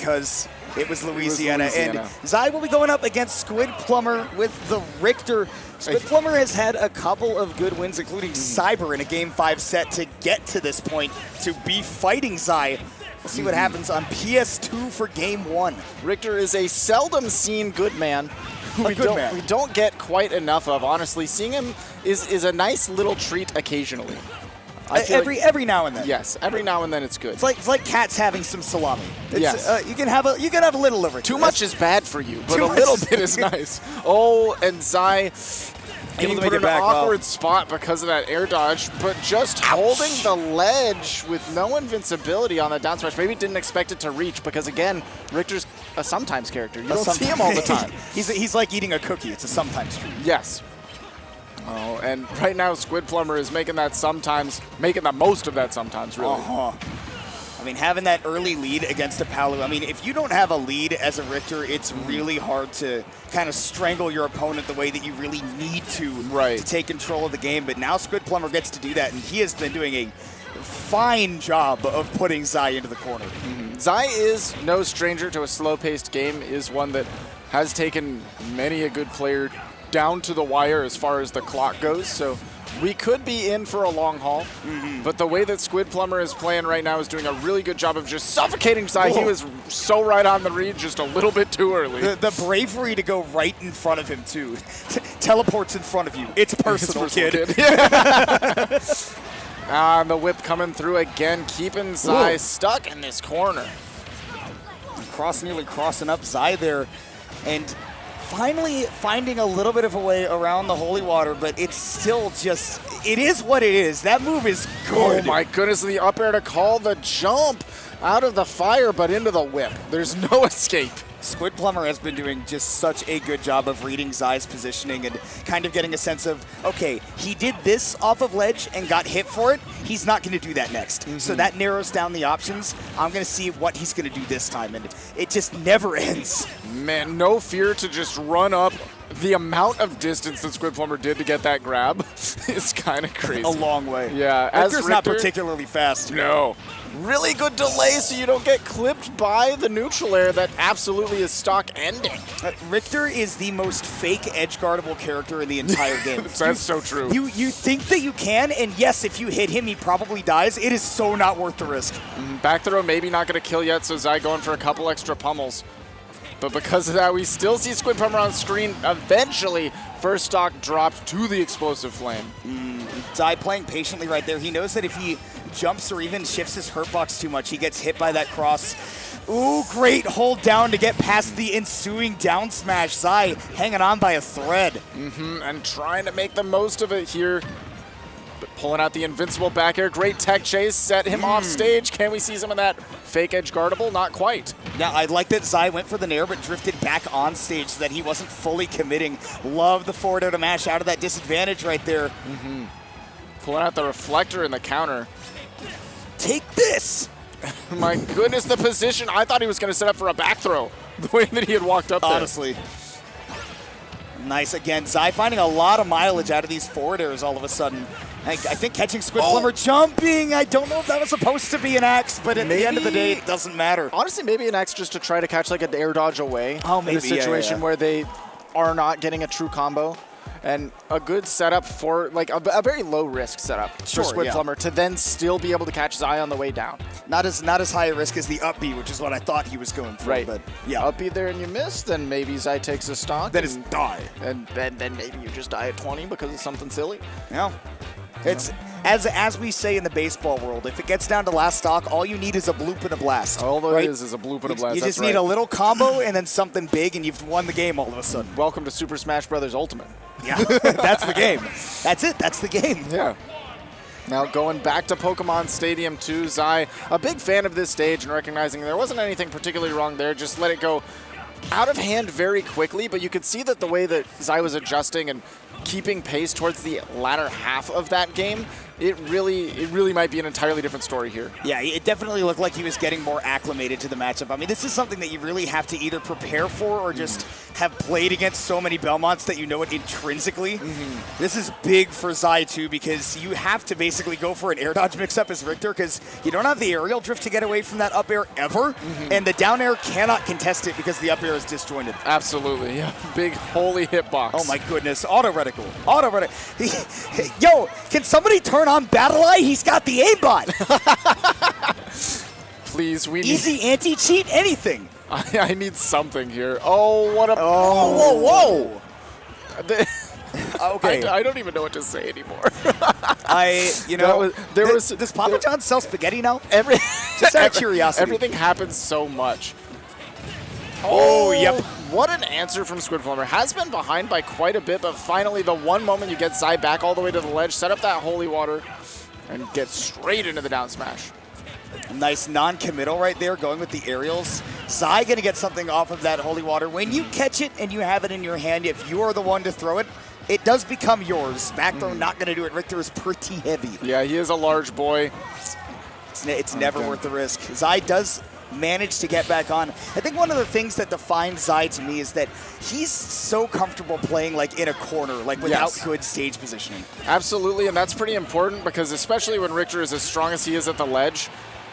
because it was Louisiana. And Zai will be going up against Squidplumber with the Richter. Squidplumber has had a couple of good wins, including Cyber in a Game 5 set to get to this point, to be fighting Zai. We'll see what happens on PS2 for Game 1. Richter is a seldom seen good man. We don't get quite enough of. Honestly, seeing him is a nice little treat occasionally. Every now and then. Yes, every now and then it's good. It's like cats having some salami. Yes. You can have a little of it. Too much is bad for you, but a little bit is nice. Oh, and Zai getting put in an awkward spot because of that air dodge, but just holding the ledge with no invincibility on the down smash. Maybe didn't expect it to reach because, again, Richter's a sometimes character. You don't see him all the time. He's like eating a cookie. It's a sometimes treat. Yes. Oh, and right now Squidplumber is making the most of that sometimes, really. I mean, having that early lead against a Palu, I mean, if you don't have a lead as a Richter, it's really hard to kind of strangle your opponent the way that you really need to take control of the game. But now Squidplumber gets to do that, and he has been doing a fine job of putting Zai into the corner. Zai is no stranger to a slow-paced game, is one that has taken many a good player down to the wire as far as the clock goes, so we could be in for a long haul. But the way that Squidplumber is playing right now is doing a really good job of just suffocating Zai. He was so right on the read, just a little bit too early. The bravery to go right in front of him, too. Teleports in front of you. It's personal, kid. And the whip coming through again, keeping Zai stuck in this corner. Nearly crossing up Zai there. And finally finding a little bit of a way around the holy water, but it's still just, it is what it is. That move is good. Oh my goodness, the up air to call the jump out of the fire, but into the whip. There's no escape. Squidplumber has been doing just such a good job of reading Zai's positioning and kind of getting a sense of, okay, he did this off of ledge and got hit for it. He's not going to do that next. So that narrows down the options. I'm going to see what he's going to do this time, and it just never ends. Man, no fear to just run up. The amount of distance that Squidplumber did to get that grab is kind of crazy. A long way. Yeah. Richter's not particularly fast. No. Really good delay so you don't get clipped by the neutral air that absolutely is stock ending. Richter is the most fake edge guardable character in the entire game. That's so true. You think that you can, and yes, if you hit him, he probably dies. It is so not worth the risk. Back throw maybe not going to kill yet, so Zai going for a couple extra pummels. But because of that, we still see Squidplumber on screen. Eventually, first stock dropped to the explosive flame. Zai playing patiently right there. He knows that if he jumps or even shifts his hurt box too much, he gets hit by that cross. Ooh, great hold down to get past the ensuing down smash. Zai hanging on by a thread. And trying to make the most of it here. But pulling out the invincible back air. Great tech chase. Set him off stage. Can we see some of that fake edge guardable? Not quite. Now, I like that Zai went for the nair but drifted back on stage so that he wasn't fully committing. Love the forward air to mash out of that disadvantage right there. Pulling out the reflector in the counter. Take this! My goodness, the position. I thought he was going to set up for a back throw. The way that he had walked up there. Honestly. Nice again. Zai finding a lot of mileage out of these forward airs all of a sudden. I think catching Squidplumber jumping, I don't know if that was supposed to be an X, but at the end of the day, it doesn't matter. Honestly, maybe an X just to try to catch like an air dodge away. Oh, maybe, in a situation where they are not getting a true combo. And a good setup for, like, a very low-risk setup for Squidplumber to then still be able to catch Zai on the way down. Not as high a risk as the up B, which is what I thought he was going for. Right. But yeah, up B there and you miss, then maybe Zai takes a stock. Then it's die. And then maybe you just die at 20 because of something silly. Yeah. It's, as we say in the baseball world, if it gets down to last stock, all you need is a bloop and a blast. All it is a bloop and a blast. You just need a little combo and then something big, and you've won the game all of a sudden. Welcome to Super Smash Bros. Ultimate. Yeah, that's the game. That's it. That's the game. Yeah. Now going back to Pokemon Stadium 2, Zai, a big fan of this stage and recognizing there wasn't anything particularly wrong there, just let it go out of hand very quickly, but you could see that the way that Zai was adjusting and keeping pace towards the latter half of that game, it really might be an entirely different story here. Yeah, it definitely looked like he was getting more acclimated to the matchup. I mean, this is something that you really have to either prepare for or just have played against so many Belmonts that you know it intrinsically. This is big for Zai, too, because you have to basically go for an air dodge mix-up as Richter because you don't have the aerial drift to get away from that up air ever, and the down air cannot contest it because the up air is disjointed. Absolutely, yeah. Big holy hitbox. Oh my goodness, auto reticle. Yo, can somebody turn on Battle Eye? He's got the aimbot. Please, we Easy anti-cheat, anything. I need something here. Oh, what a... Oh, whoa. Okay. I don't even know what to say anymore. Does Papa John sell spaghetti now? Just out of curiosity. Everything happens so much. Oh, yep. What an answer from Squidplumber. Has been behind by quite a bit, but finally the one moment you get Zai back all the way to the ledge, set up that holy water, and get straight into the down smash. Nice non-committal right there, going with the aerials. Zai going to get something off of that holy water. When you catch it and you have it in your hand, if you are the one to throw it, it does become yours. Back throw not going to do it. Richter is pretty heavy. Yeah, he is a large boy. It's never worth the risk. Zai does manage to get back on. I think one of the things that defines Zai to me is that he's so comfortable playing like in a corner, like without good stage positioning. Absolutely, and that's pretty important because especially when Richter is as strong as he is at the ledge,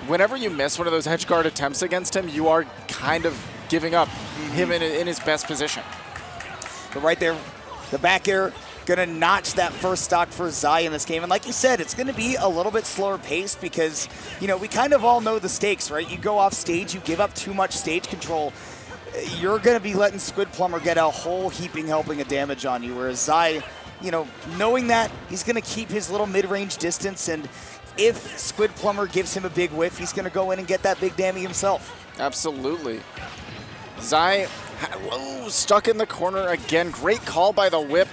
whenever you miss one of those edge guard attempts against him, you are kind of giving up him in his best position. But right there, the back air, gonna notch that first stock for Zai in this game. And like you said, it's gonna be a little bit slower paced because, you know, we kind of all know the stakes, right? You go off stage, you give up too much stage control, you're gonna be letting Squidplumber get a whole heaping helping of damage on you. Whereas Zai, you know, knowing that, he's gonna keep his little mid-range distance, and if Squidplumber gives him a big whiff, he's gonna go in and get that big damage himself. Absolutely. Zai, stuck in the corner again. Great call by the whip.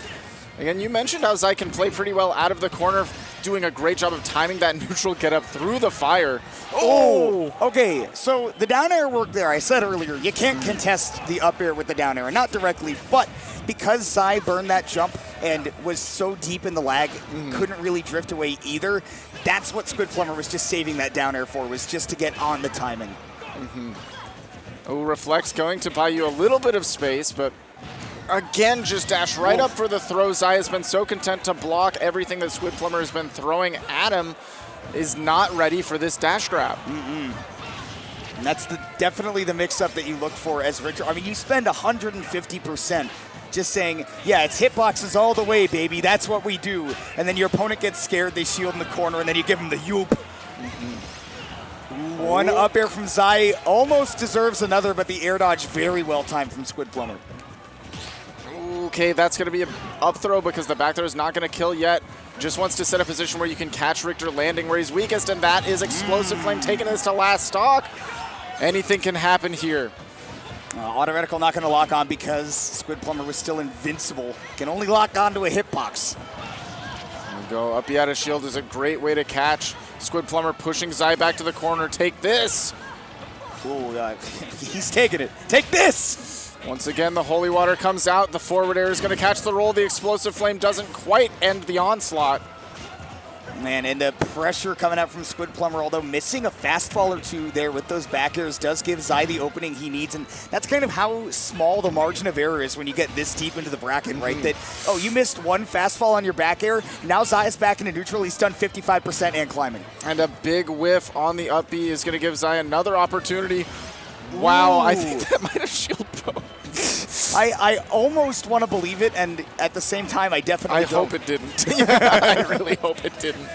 Again, you mentioned how Zai can play pretty well out of the corner, doing a great job of timing that neutral get up through the fire. Oh! Okay, so the down air work there, I said earlier, you can't contest the up air with the down air, not directly, but because Zai burned that jump and was so deep in the lag, couldn't really drift away either, that's what Squidplumber was just saving that down air for, was just to get on the timing. Oh, Reflect's going to buy you a little bit of space, but again, just dash right up for the throw. Zai has been so content to block everything that Squidplumber has been throwing at him, is not ready for this dash grab. And that's definitely the mix-up that you look for as Richter. I mean, you spend 150% just saying, yeah, it's hitboxes all the way, baby. That's what we do. And then your opponent gets scared, they shield in the corner, and then you give them the yoop. One up air from Zai almost deserves another, but the air dodge very well timed from Squidplumber. Okay, that's going to be an up throw because the back throw is not going to kill yet. Just wants to set a position where you can catch Richter landing where he's weakest, and that is Explosive Flame taking this to last stock. Anything can happen here. Auto reticle not going to lock on because Squidplumber was still invincible. Can only lock on to a hitbox. There we go. Up out of shield is a great way to catch. Squidplumber pushing Zai back to the corner. Take this. Ooh, he's taking it. Take this. Once again, the holy water comes out. The forward air is going to catch the roll. The Explosive Flame doesn't quite end the onslaught. Man, and the pressure coming out from Squidplumber, although missing a fastfall or two there with those back airs does give Zai the opening he needs, and that's kind of how small the margin of error is when you get this deep into the bracket, right? That, oh, you missed one fastfall on your back air, now Zai is back into neutral, he's done 55% and climbing. And a big whiff on the up B is going to give Zai another opportunity. Wow, I think that might have shield broke. I almost want to believe it, and at the same time, I definitely don't. Hope it didn't. I really hope it didn't.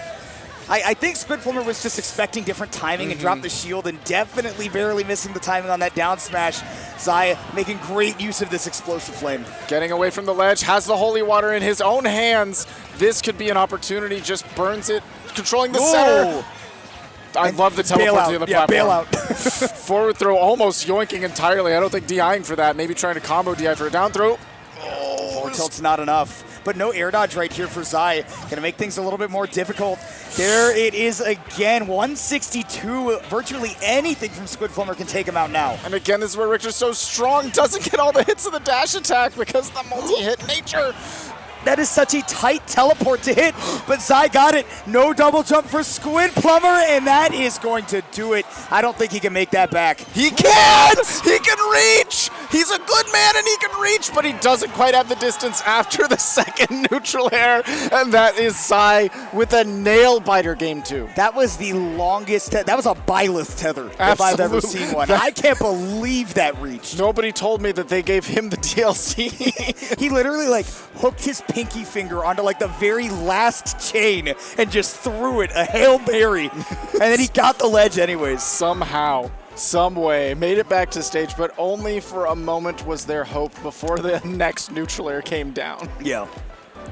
I think Squidplumber was just expecting different timing and dropped the shield, and definitely barely missing the timing on that down smash. Zai making great use of this Explosive Flame. Getting away from the ledge, has the holy water in his own hands. This could be an opportunity, just burns it, controlling the center. I love the teleport to the platform. Bailout. Forward throw almost yoinking entirely. I don't think DIing for that. Maybe trying to combo DI for a down throw. Forward tilt's not enough. But no air dodge right here for Zai. Gonna make things a little bit more difficult. There it is again. 162. Virtually anything from Squidplumber can take him out now. And again, this is where Richter's so strong. Doesn't get all the hits of the dash attack because of the multi-hit nature. That is such a tight teleport to hit, but Zai got it. No double jump for Squidplumber, and that is going to do it. I don't think he can make that back. He can! He can reach! He's a good man and he can reach, but he doesn't quite have the distance after the second neutral air, and that is Zai with a nail-biter game 2. That was the longest, that was a Byleth tether if I've ever seen one. I can't believe that reach. Nobody told me that they gave him the DLC. He literally like hooked his pinky finger onto like the very last chain and just threw it, a Hail Mary, and then he got the ledge anyways. Somehow, some way, made it back to stage, but only for a moment was there hope before the next neutral air came down. Yeah.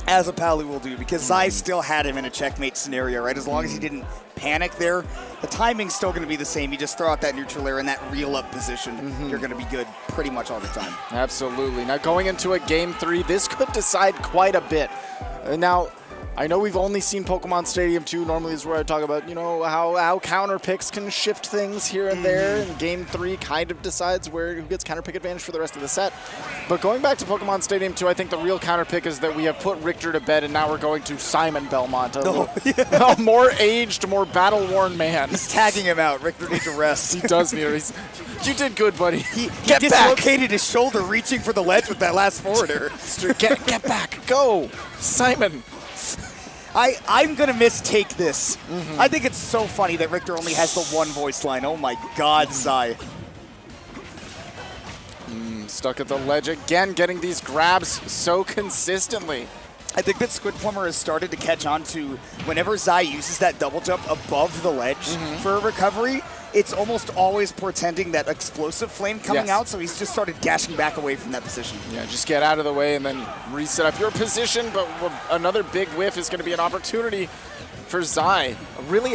As a Palu will do, because Zai still had him in a checkmate scenario, right? As long as he didn't panic there, the timing's still going to be the same. You just throw out that neutral air in that reel up position. You're going to be good pretty much all the time. Absolutely. Now going into a game 3, this could decide quite a bit. Now, I know we've only seen Pokemon Stadium 2. Normally is where I talk about, you know, how counter picks can shift things here and there. And game 3 kind of decides who gets counter pick advantage for the rest of the set. But going back to Pokemon Stadium 2, I think the real counter pick is that we have put Richter to bed and now we're going to Simon Belmont, a more aged, more battle-worn man. He's tagging him out. Richter needs a rest. He does need a rest. You did good, buddy. He dislocated his shoulder reaching for the ledge with that last forwarder. Get back. Go. Simon. I'm going to mistake this. I think it's so funny that Richter only has the one voice line. Oh my God, Zai. Stuck at the ledge again, getting these grabs so consistently. I think that Squidplumber has started to catch on to whenever Zai uses that double jump above the ledge for a recovery, it's almost always portending that explosive flame coming out, so he's just started dashing back away from that position. Yeah, just get out of the way and then reset up your position, but another big whiff is going to be an opportunity for Zai. Really,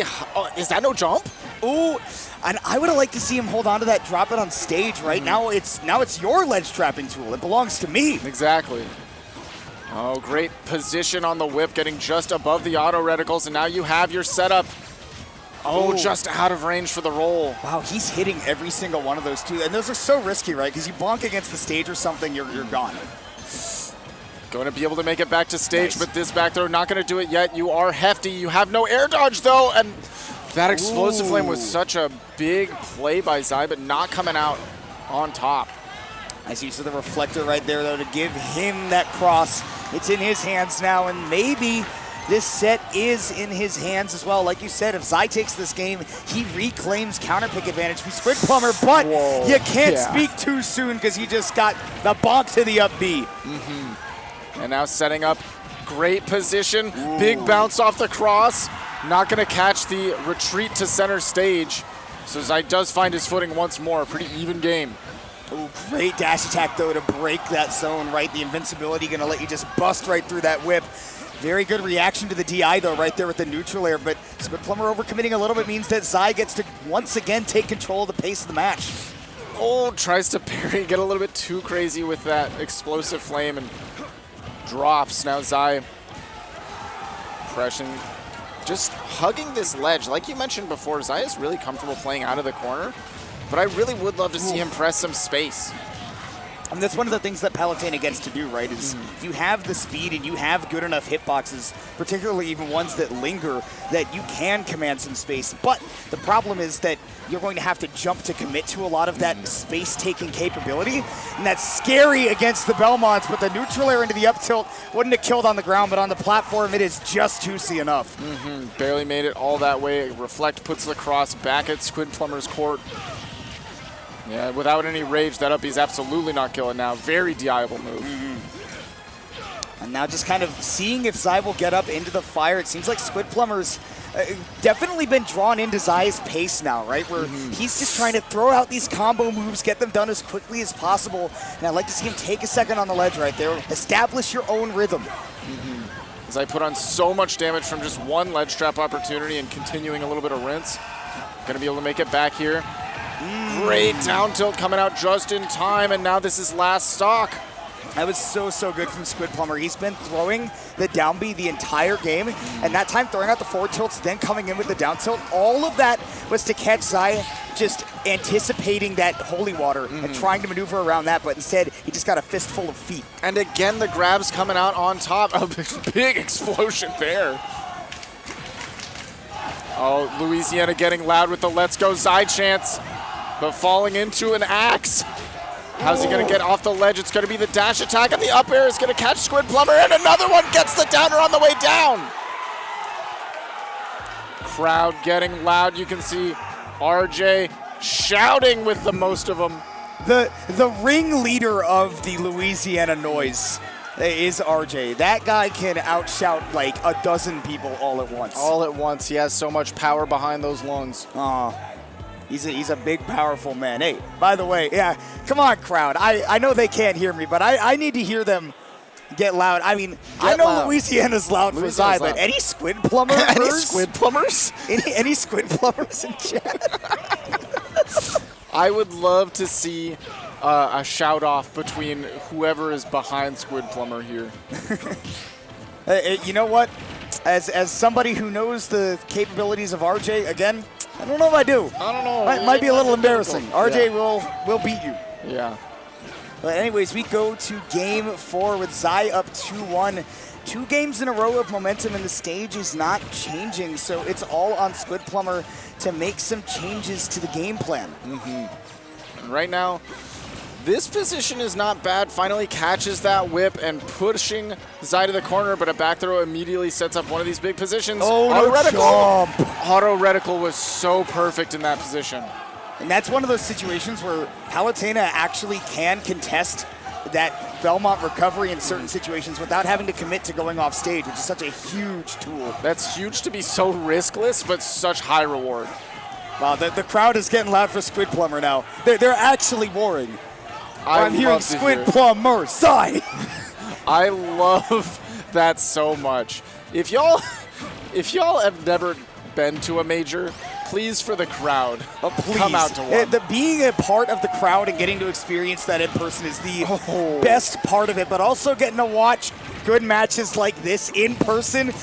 is that no jump? Ooh, and I would have liked to see him hold on to that, drop it on stage, right? Now it's your ledge trapping tool. It belongs to me. Exactly. Oh, great position on the whip, getting just above the auto reticles, and now you have your setup. Oh, just out of range for the roll. Wow, he's hitting every single one of those too. And those are so risky, right? Because you bonk against the stage or something, you're gone. Going to be able to make it back to stage, but this back throw not going to do it yet. You are hefty. You have no air dodge, though. And that explosive flame was such a big play by Zai, but not coming out on top. Nice use of the reflector right there, though, to give him that cross. It's in his hands now, and maybe this set is in his hands as well. Like you said, if Zai takes this game, he reclaims counter pick advantage from Squidplumber, but you can't speak too soon because he just got the bonk to the up B. And now setting up, great position, big bounce off the cross. Not going to catch the retreat to center stage. So Zai does find his footing once more. Pretty even game. Ooh, great dash attack, though, to break that zone, right? The invincibility going to let you just bust right through that whip. Very good reaction to the DI, though, right there with the neutral air. But Squidplumber overcommitting a little bit means that Zai gets to once again take control of the pace of the match. Oh, tries to parry, get a little bit too crazy with that explosive flame and drops. Now Zai pressing, just hugging this ledge. Like you mentioned before, Zai is really comfortable playing out of the corner, but I really would love to see him press some space. And that's one of the things that Palutena gets to do, right, is you have the speed and you have good enough hitboxes, particularly even ones that linger, that you can command some space. But the problem is that you're going to have to jump to commit to a lot of that space-taking capability, and that's scary against the Belmonts, but the neutral air into the up tilt wouldn't have killed on the ground, but on the platform it is just juicy enough. Barely made it all that way. Reflect puts the cross back at Squidplumber's court. Yeah, without any rage, that up is absolutely not killing now. Very DI-able move. And now just kind of seeing if Zai will get up into the fire. It seems like Squidplumber's definitely been drawn into Zai's pace now, right? Where he's just trying to throw out these combo moves, get them done as quickly as possible. And I'd like to see him take a second on the ledge right there. Establish your own rhythm. Zai put on so much damage from just one ledge trap opportunity and continuing a little bit of rinse. Gonna be able to make it back here. Great down tilt coming out just in time, and now this is last stock. That was so good from Squidplumber. He's been throwing the down B the entire game, and that time throwing out the forward tilts, then coming in with the down tilt. All of that was to catch Zai just anticipating that holy water and trying to maneuver around that, but instead he just got a fistful of feet. And again, the grabs coming out on top. A big explosion there. Oh, Louisiana getting loud with the let's go Zai chants, but falling into an axe. How's he going to get off the ledge? It's going to be the dash attack, and the up air is going to catch Squidplumber, and another one gets the downer on the way down. Crowd getting loud. You can see RJ shouting with the most of them. The ringleader of the Louisiana noise is RJ. That guy can outshout like a dozen people all at once. All at once. He has so much power behind those lungs. He's a big, powerful man. Hey, by the way, yeah, come on, crowd. I know they can't hear me, but I need to hear them get loud. I mean, I know loud. Louisiana's loud for Zai, but any Squidplumbers? Any Squidplumbers? any Squidplumbers in chat? I would love to see a shout off between whoever is behind Squidplumber here. You know what? As somebody who knows the capabilities of RJ, again, I don't know if I do. I don't know. Might be a little embarrassing. RJ Yeah. will beat you. Yeah. But anyways, we go to game 4 with Zai up 2-1. 2 games in a row of momentum, and the stage is not changing, so it's all on Squidplumber to make some changes to the game plan. And right now, this position is not bad. Finally catches that whip and pushing Zai to the corner, but a back throw immediately sets up one of these big positions. Oh, Auto no reticle. jump. Auto reticle was so perfect in that position. And that's one of those situations where Palutena actually can contest that Belmont recovery in certain situations without having to commit to going off stage, which is such a huge tool. That's huge to be so riskless, but such high reward. Wow, the crowd is getting loud for Squidplumber now. They're actually warring. I'm hearing Squidplumber, Zai. I love that so much. If y'all have never been to a major, please, for the crowd, come out to one. Being a part of the crowd and getting to experience that in person is the best part of it, but also getting to watch good matches like this in person.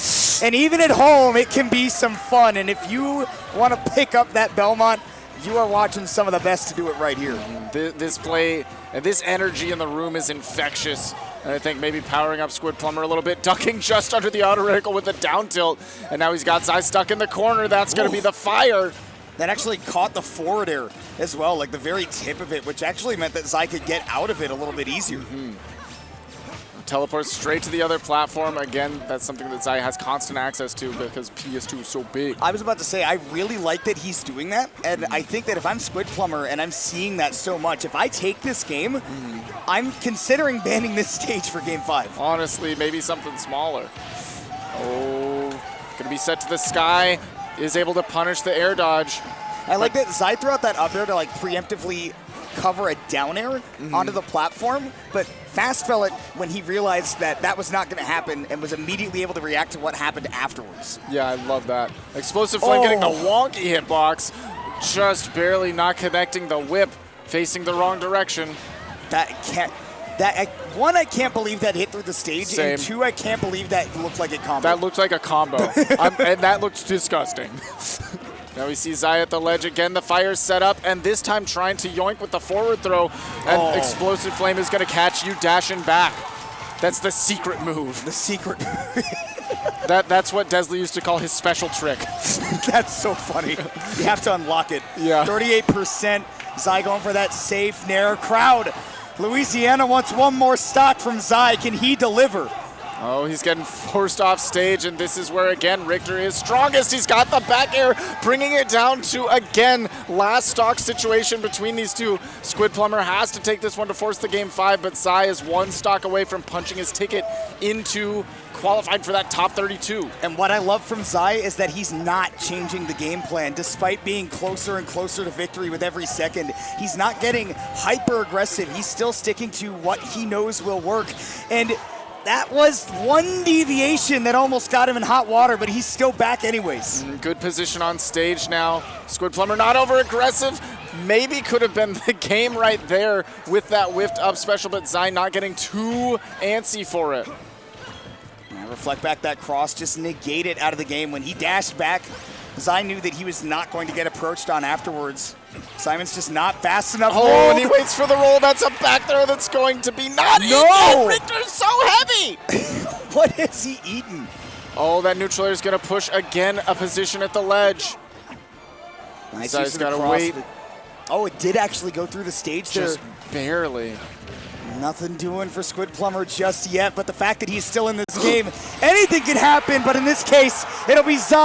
And even at home, it can be some fun. And if you want to pick up that Belmont, you are watching some of the best to do it right here. This play and this energy in the room is infectious. And I think maybe powering up Squidplumber a little bit, ducking just under the auto reticle with a down tilt. And now he's got Zai stuck in the corner. That's going to be the fire. That actually caught the forward air as well, like the very tip of it, which actually meant that Zai could get out of it a little bit easier. Teleports straight to the other platform. Again, that's something that Zai has constant access to because PS2 is so big. I was about to say, I really like that he's doing that, and I think that if I'm Squidplumber and I'm seeing that so much, if I take this game, I'm considering banning this stage for game 5. Honestly, maybe something smaller. Oh, gonna be set to the sky. Is able to punish the air dodge. I like that Zai threw out that up air to like preemptively cover a down air onto the platform, but fast fell it when he realized that that was not going to happen and was immediately able to react to what happened afterwards. Yeah, I love that. Explosive Flame getting the wonky hitbox, just barely not connecting the whip, facing the wrong direction. One, I can't believe that hit through the stage, Same. and 2, I can't believe that looked like a combo. That looked like a combo, and that looked disgusting. Now we see Zai at the ledge again. The fire's set up, and this time trying to yoink with the forward throw. And Explosive Flame is going to catch you dashing back. That's the secret move. The secret move. That's what Desley used to call his special trick. That's so funny. You have to unlock it. Yeah. 38%. Zai going for that safe nair. Crowd. Louisiana wants one more stock from Zai. Can he deliver? Oh, he's getting forced off stage, and this is where, again, Richter is strongest. He's got the back air, bringing it down to, again, last stock situation between these two. Squidplumber has to take this one to force the game 5, but Zai is one stock away from punching his ticket into qualified for that top 32. And what I love from Zai is that he's not changing the game plan. Despite being closer and closer to victory with every second, he's not getting hyper aggressive. He's still sticking to what he knows will work. And that was one deviation that almost got him in hot water, but he's still back anyways. Good position on stage now. Squidplumber not over aggressive. Maybe could have been the game right there with that whiffed up special, but Zai not getting too antsy for it. Reflect back that cross, just negate it out of the game. When he dashed back, Zai knew that he was not going to get approached on afterwards. Simon's just not fast enough. Oh, and he waits for the roll. That's a back throw that's going to be not No! Richter's so heavy! What is he eating? Oh, that neutral air is going to push again a position at the ledge. Nice Zai's use of the gotta cross, wait. but- Oh, it did actually go through the stage there. Just barely. Nothing doing for Squidplumber just yet, but the fact that he's still in this game, anything can happen, but in this case, it'll be Zai.